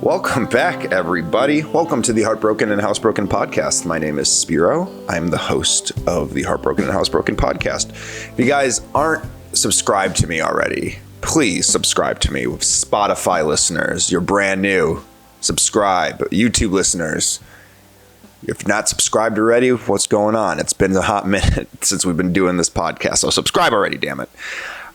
Welcome back, everybody. Welcome to the Heartbroken and Housebroken podcast. My name is Spiro. I'm the host of the Heartbroken and Housebroken podcast. If you guys aren't subscribed to me already, please subscribe to me. With Spotify listeners, you're brand new. Subscribe. YouTube listeners, if you're not subscribed already, what's going on? It's been a hot minute since we've been doing this podcast, so subscribe already, damn it.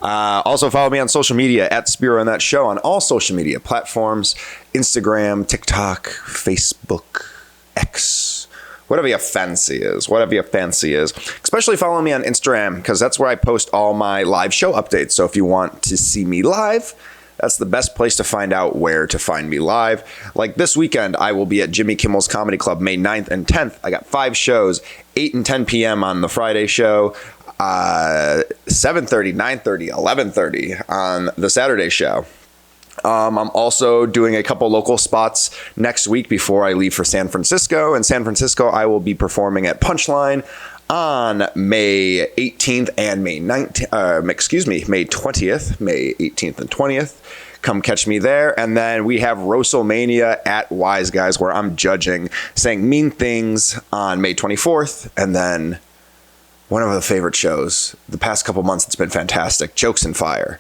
Also follow me on social media at Spiro and That Show on all social media platforms, Instagram, TikTok, Facebook, X, whatever your fancy is. Especially follow me on Instagram because that's where I post all my live show updates. So if you want to see me live, that's the best place to find out where to find me live. Like this weekend, I will be at Jimmy Kimmel's Comedy Club May 9th and 10th. I got 5 shows, 8 and 10 p.m. on the Friday show, 7:30, 9:30, 11:30 on the Saturday show. I'm also doing a couple local spots next week before I leave for San Francisco. In San Francisco, I will be performing at Punchline on May 18th and May 20th, May 18th and 20th. Come catch me there. And then we have WrestleMania at Wise Guys where I'm judging, saying mean things on May 24th. And then one of the favorite shows, the past couple months, it's been fantastic. Jokes and Fire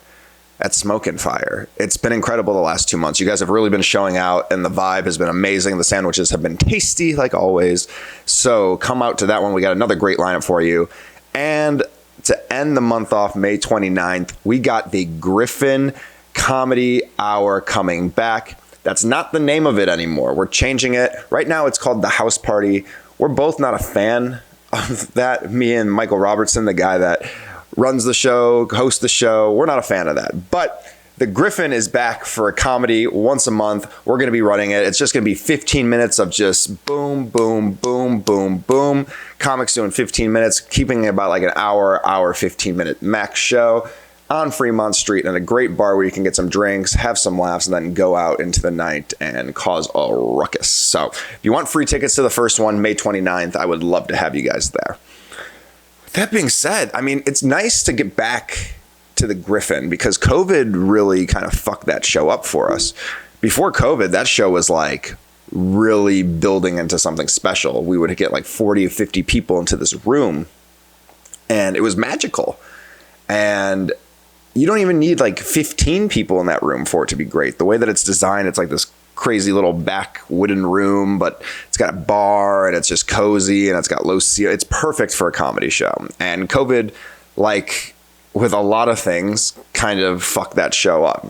at Smoke and Fire. It's been incredible the last 2 months. You guys have really been showing out and the vibe has been amazing. The sandwiches have been tasty like always. So come out to that one. We got another great lineup for you. And to end the month off, May 29th, we got the Griffin Comedy Hour coming back. That's not the name of it anymore. We're changing it. Right now it's called The House Party. We're both not a fan of that. Me and Michael Robertson, the guy that runs the show, hosts the show, we're not a fan of that. But the Griffin is back for a comedy once a month. We're going to be running it. It's just going to be 15 minutes of just boom, boom, boom, boom, boom. Comics doing 15 minutes, keeping it about like an hour, 15-minute max show on Fremont Street in a great bar where you can get some drinks, have some laughs, and then go out into the night and cause a ruckus. So if you want free tickets to the first one, May 29th, I would love to have you guys there. That being said, I mean, it's nice to get back to the Griffin because COVID really kind of fucked that show up for us. Before COVID, that show was like really building into something special. We would get like 40 or 50 people into this room and it was magical. And you don't even need like 15 people in that room for it to be great. The way that it's designed, it's like this crazy little back wooden room, but it's got a bar and it's just cozy and it's got low ceiling. It's perfect for a comedy show. And COVID, like with a lot of things, kind of fucked that show up.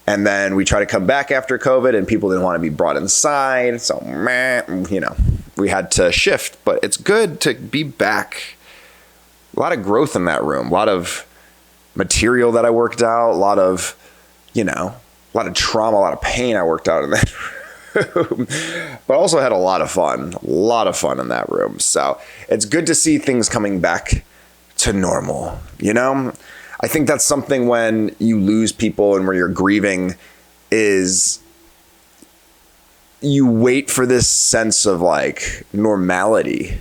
And then we tried to come back after COVID and people didn't want to be brought inside. So, we had to shift, but it's good to be back. A lot of growth in that room, a lot of material that I worked out, a lot of trauma, a lot of pain I worked out in that room, but also had a lot of fun in that room. So it's good to see things coming back to normal. I think that's something when you lose people and where you're grieving is you wait for this sense of like normality.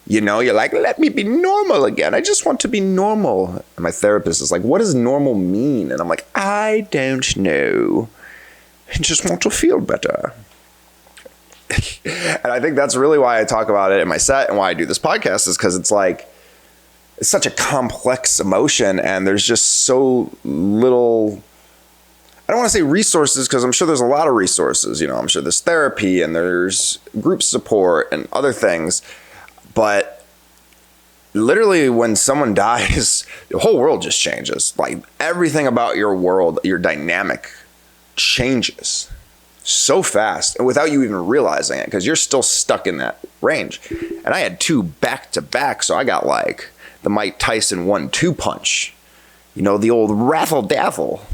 You're like, let me be normal again. I just want to be normal. And my therapist is like, what does normal mean? And I'm like, I don't know. I just want to feel better. And I think that's really why I talk about it in my set and why I do this podcast is because it's like, it's such a complex emotion and there's just so little, I don't want to say resources because I'm sure there's a lot of resources. I'm sure there's therapy and there's group support and other things. But literally when someone dies, the whole world just changes. Like everything about your world, your dynamic changes so fast and without you even realizing it because you're still stuck in that range. And I had 2 back to back. So I got like the Mike Tyson 1-2 punch, the old raffle daffle,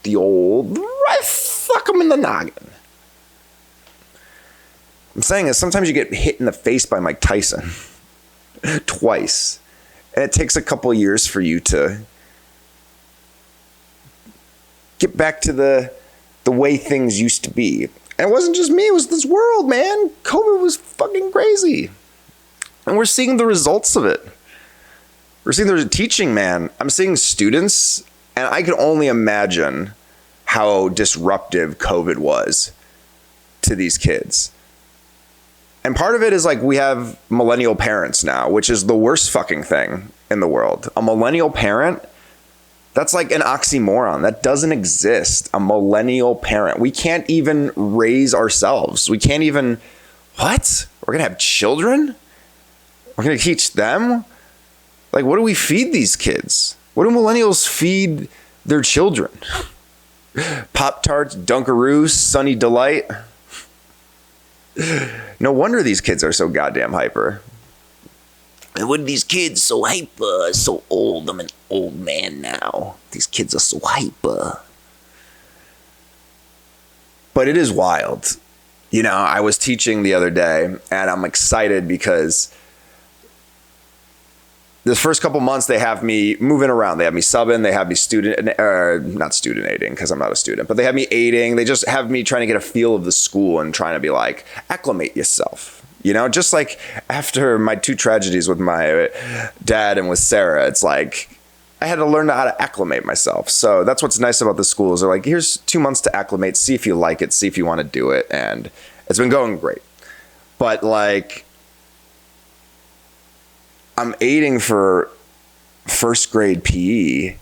the old fuck 'em in the noggin. I'm saying is sometimes you get hit in the face by Mike Tyson twice. And it takes a couple of years for you to get back to the way things used to be. And it wasn't just me, it was this world, man. COVID was fucking crazy. And we're seeing the results of it. We're seeing the teaching, man. I'm seeing students, and I can only imagine how disruptive COVID was to these kids. And part of it is like we have millennial parents now, which is the worst fucking thing in the world. A millennial parent, that's like an oxymoron. That doesn't exist. A millennial parent. We can't even raise ourselves. We can't even, what? We're going to have children? We're going to teach them? Like, what do we feed these kids? What do millennials feed their children? Pop-Tarts, Dunkaroos, Sunny Delight. No wonder these kids are so goddamn hyper. And what are these kids so hyper? So old. I'm an old man now. These kids are so hyper. But it is wild. You know, I was teaching the other day, and I'm excited because this first couple months, they have me moving around. They have me subbing. They have me not student aiding because I'm not a student, but they have me aiding. They just have me trying to get a feel of the school and trying to be like, acclimate yourself. You know, just like after my 2 tragedies with my dad and with Sarah, it's like I had to learn how to acclimate myself. So that's what's nice about the schools. They're like, here's 2 months to acclimate. See if you like it. See if you want to do it. And it's been going great. But like, I'm aiding for first grade PE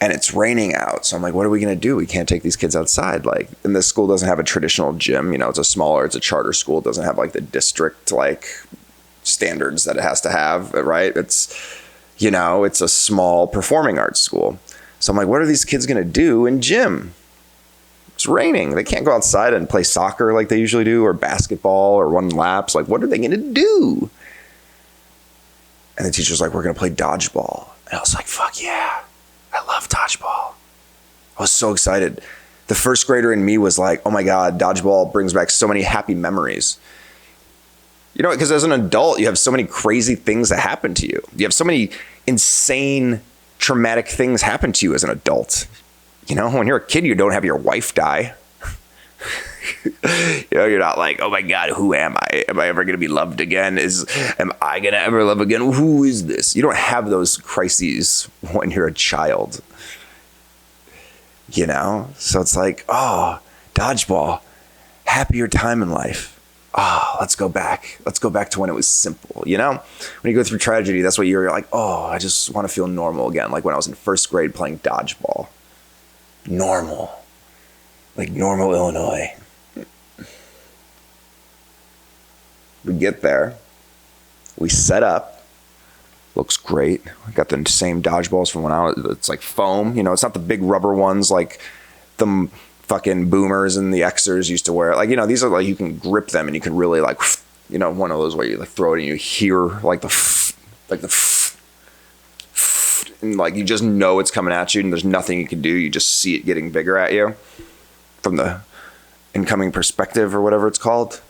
and it's raining out. So I'm like, what are we going to do? We can't take these kids outside. Like, and this school doesn't have a traditional gym. You know, it's a charter school. It doesn't have like the district like standards that it has to have, right? It's, you know, it's a small performing arts school. So I'm like, what are these kids going to do in gym? It's raining. They can't go outside and play soccer like they usually do, or basketball, or run laps. Like, what are they going to do? And the teacher's like, we're going to play dodgeball. And I was like, fuck yeah. I love dodgeball. I was so excited. The first grader in me was like, oh my God, dodgeball brings back so many happy memories. You know, because as an adult, you have so many crazy things that happen to you. You have so many insane, traumatic things happen to you as an adult. You know, when you're a kid, you don't have your wife die. You know, you're not like, oh my God, who am I? Am I ever going to be loved again? Am I going to ever love again? Who is this? You don't have those crises when you're a child. You know? So it's like, oh, dodgeball, happier time in life. Oh, let's go back. Let's go back to when it was simple. You know, when you go through tragedy, that's what you're like, oh, I just want to feel normal again. Like when I was in first grade playing dodgeball. Normal. Like normal Illinois. We get there. We set up. Looks great. We got the same dodgeballs from when I was, it's like foam. You know, it's not the big rubber ones like the fucking boomers and the Xers used to wear. Like, you know, these are like, you can grip them and you can really like, you know, one of those where you like throw it and you hear like the and like you just know it's coming at you and there's nothing you can do. You just see it getting bigger at you from the incoming perspective or whatever it's called.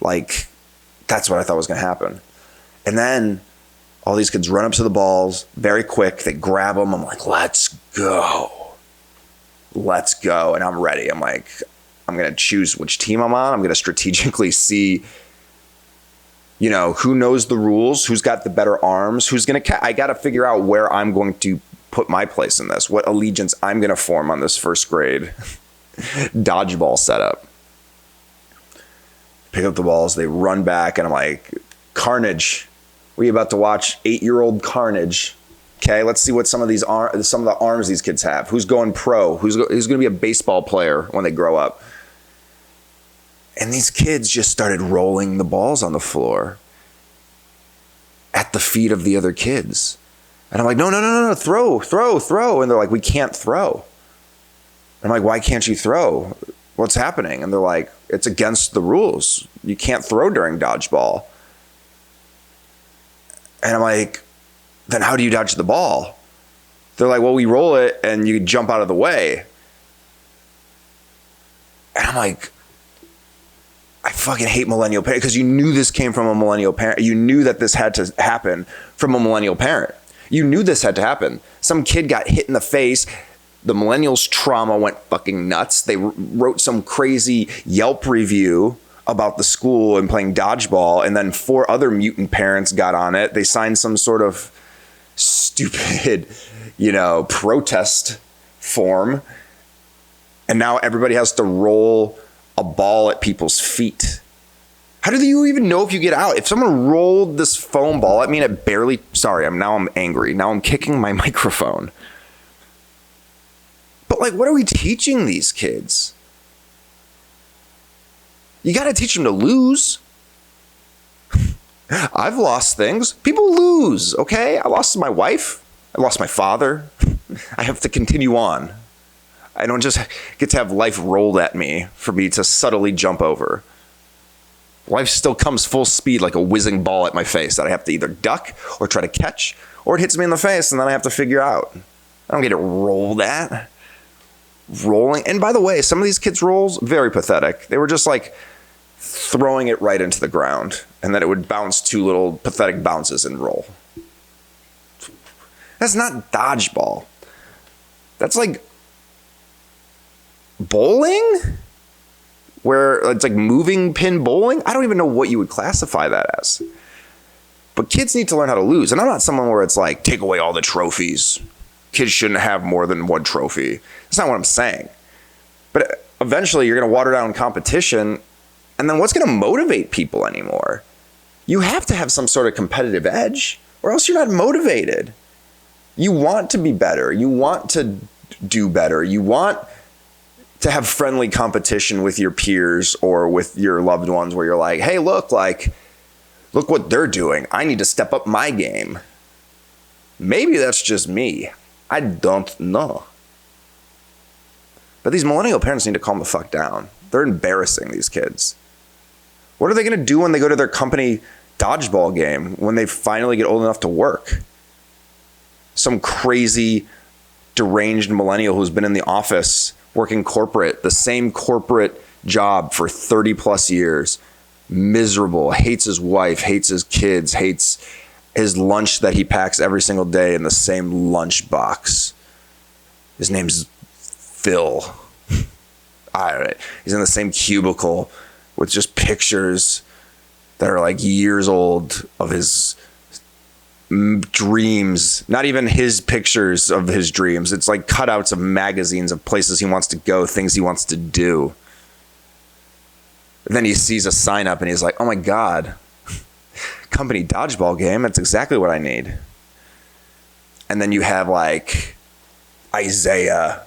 Like, that's what I thought was going to happen. And then all these kids run up to the balls very quick. They grab them. I'm like, let's go. Let's go. And I'm ready. I'm like, I'm going to choose which team I'm on. I'm going to strategically see, you know, who knows the rules, who's got the better arms, who's going to, I got to figure out where I'm going to put my place in this, what allegiance I'm going to form on this first grade dodgeball setup. Pick up the balls, they run back, and I'm like, carnage. We're about to watch 8-year-old carnage. Okay, let's see what some of the arms these kids have. Who's going pro? Who's going to be a baseball player when they grow up? And these kids just started rolling the balls on the floor at the feet of the other kids. And I'm like, no, throw. And they're like, we can't throw. I'm like, why can't you throw? What's happening? And they're like, it's against the rules. You can't throw during dodgeball. And I'm like, then how do you dodge the ball? They're like, well, we roll it and you jump out of the way. And I'm like, I fucking hate millennial parents, because you knew this came from a millennial parent. You knew that this had to happen from a millennial parent. You knew this had to happen. Some kid got hit in the face. The millennials' trauma went fucking nuts. They wrote some crazy Yelp review about the school and playing dodgeball, and then 4 other mutant parents got on it. They signed some sort of stupid, you know, protest form. And now everybody has to roll a ball at people's feet. How do you even know if you get out? If someone rolled this foam ball, I mean, it barely, sorry, I'm angry. Now I'm kicking my microphone. But like, what are we teaching these kids? You got to teach them to lose. I've lost things. People lose, okay? I lost my wife. I lost my father. I have to continue on. I don't just get to have life rolled at me for me to subtly jump over. Life still comes full speed like a whizzing ball at my face that I have to either duck or try to catch, or it hits me in the face and then I have to figure out. I don't get it rolled at. Rolling. And by the way, some of these kids' rolls, very pathetic. They were just like throwing it right into the ground and then it would bounce 2 little pathetic bounces and roll. That's not dodgeball. That's like bowling? Where it's like moving pin bowling? I don't even know what you would classify that as. But kids need to learn how to lose. And I'm not someone where it's like, take away all the trophies. Kids shouldn't have more than 1 trophy. That's not what I'm saying. But eventually you're going to water down competition. And then what's going to motivate people anymore? You have to have some sort of competitive edge or else you're not motivated. You want to be better. You want to do better. You want to have friendly competition with your peers or with your loved ones where you're like, hey, look what they're doing. I need to step up my game. Maybe that's just me. I don't know. But these millennial parents need to calm the fuck down. They're embarrassing these kids. What are they going to do when they go to their company dodgeball game when they finally get old enough to work? Some crazy, deranged millennial who's been in the office working corporate, the same corporate job for 30 plus years, miserable, hates his wife, hates his kids, hates his lunch that he packs every single day in the same lunch box. His name's Phil. All right. He's in the same cubicle with just pictures that are like years old of his dreams, not even his pictures of his dreams. It's like cutouts of magazines of places he wants to go, things he wants to do. And then he sees a sign up and he's like, oh my God, company dodgeball game. That's exactly what I need. And then you have like Isaiah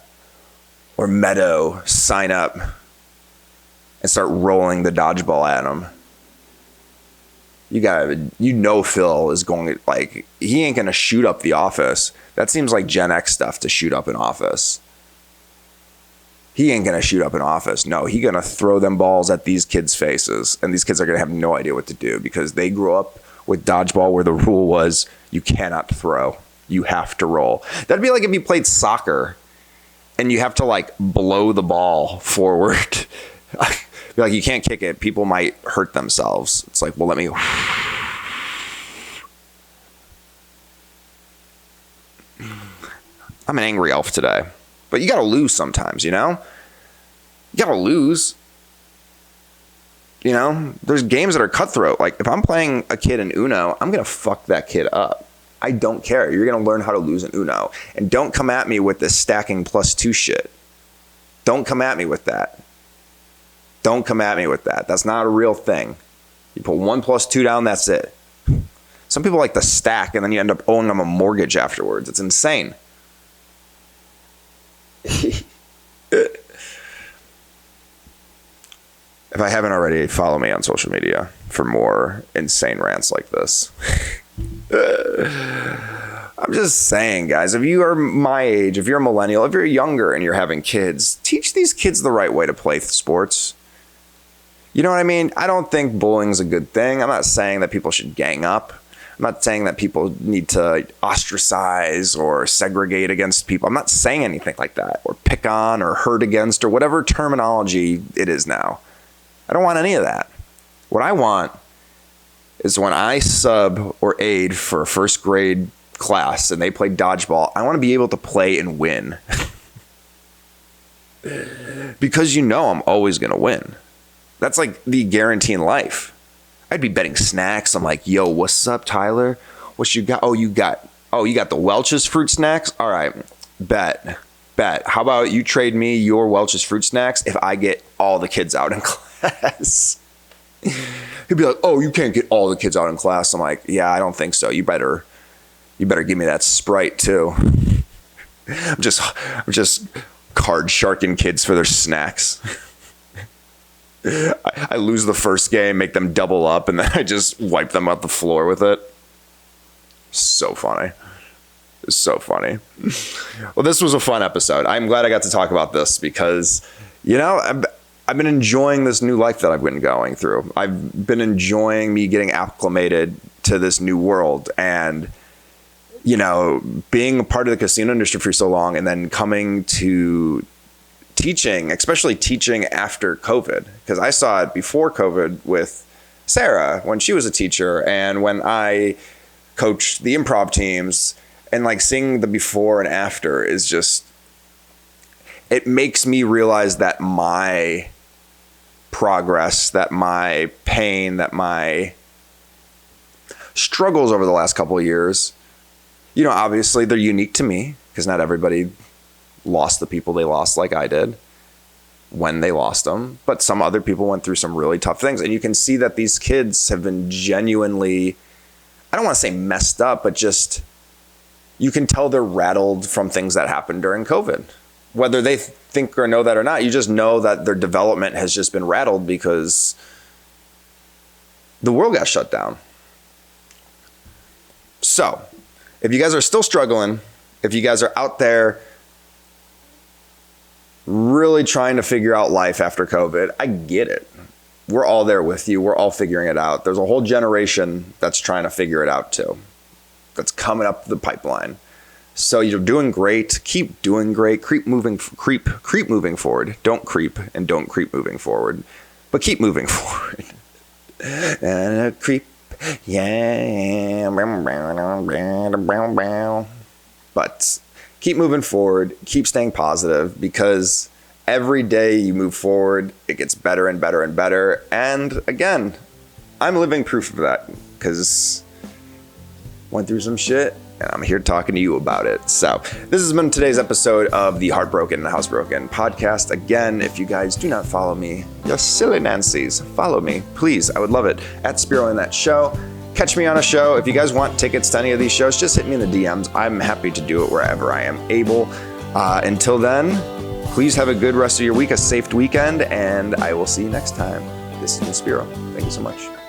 or Meadow sign up and start rolling the dodgeball at him. You know Phil is going to, like, he ain't going to shoot up the office. That seems like Gen X stuff to shoot up an office. He ain't going to shoot up an office. No, he going to throw them balls at these kids' faces. And these kids are going to have no idea what to do because they grew up with dodgeball where the rule was you cannot throw. You have to roll. That'd be like if you played soccer and you have to like blow the ball forward. Like, you can't kick it. People might hurt themselves. It's like, well, let me. I'm an angry elf today. But you got to lose sometimes, you know? You got to lose. You know? There's games that are cutthroat. Like, if I'm playing a kid in Uno, I'm going to fuck that kid up. I don't care. You're going to learn how to lose in Uno. And don't come at me with this stacking +2 shit. Don't come at me with that. Don't come at me with that. That's not a real thing. You put 1 + 2 down, that's it. Some people like to stack and then you end up owing them a mortgage afterwards. It's insane. If I haven't already, follow me on social media for more insane rants like this. I'm just saying, guys, if you are my age, if you're a millennial, if you're younger and you're having kids, teach these kids the right way to play sports. You know what I mean? I don't think bullying's a good thing. I'm not saying that people should gang up. I'm not saying that people need to ostracize or segregate against people. I'm not saying anything like that, or pick on or hurt against or whatever terminology it is now. I don't want any of that. What I want is when I sub or aid for a first grade class and they play dodgeball, I want to be able to play and win. Because you know I'm always going to win. That's like the guarantee in life. I'd be betting snacks. I'm like, yo, what's up, Tyler? What you got? Oh, you got the Welch's fruit snacks? All right, bet bet. How about you trade me your Welch's fruit snacks if I get all the kids out in class? He'd be like, oh, you can't get all the kids out in class. I'm like, yeah, I don't think so. You better give me that Sprite too. I'm just card sharking kids for their snacks. I lose the first game, make them double up, and then I just wipe them off the floor with it. So funny. So funny. Well, this was a fun episode. I'm glad I got to talk about this because, I've been enjoying this new life that I've been going through. I've been enjoying me getting acclimated to this new world and, being a part of the casino industry for so long and then coming to teaching, especially teaching after COVID, because I saw it before COVID with Sarah when she was a teacher and when I coached the improv teams, and like seeing the before and after is just, it makes me realize that my progress, that my pain, that my struggles over the last couple of years, obviously they're unique to me because not everybody lost the people they lost like I did when they lost them. But some other people went through some really tough things. And you can see that these kids have been genuinely, I don't want to say messed up, but just, you can tell they're rattled from things that happened during COVID. Whether they think or know that or not, you just know that their development has just been rattled because the world got shut down. So, if you guys are still struggling, if you guys are out there really trying to figure out life after COVID, I get it. We're all there with you. We're all figuring it out. There's a whole generation that's trying to figure it out too. That's coming up the pipeline. So you're doing great. Keep doing great. Creep moving forward. Don't creep and don't creep moving forward, but keep moving forward. And creep, yeah. But keep moving forward. Keep staying positive because every day you move forward, it gets better and better and better. And again, I'm living proof of that because went through some shit and I'm here talking to you about it. So this has been today's episode of the Heartbroken and Housebroken podcast. Again, if you guys do not follow me, you silly Nancy's, follow me, please. I would love it. At Spiro in That Show. Catch me on a show. If you guys want tickets to any of these shows, just hit me in the DMs. I'm happy to do it wherever I am able. Until then, please have a good rest of your week, a safe weekend, and I will see you next time. This has been Spiro. Thank you so much.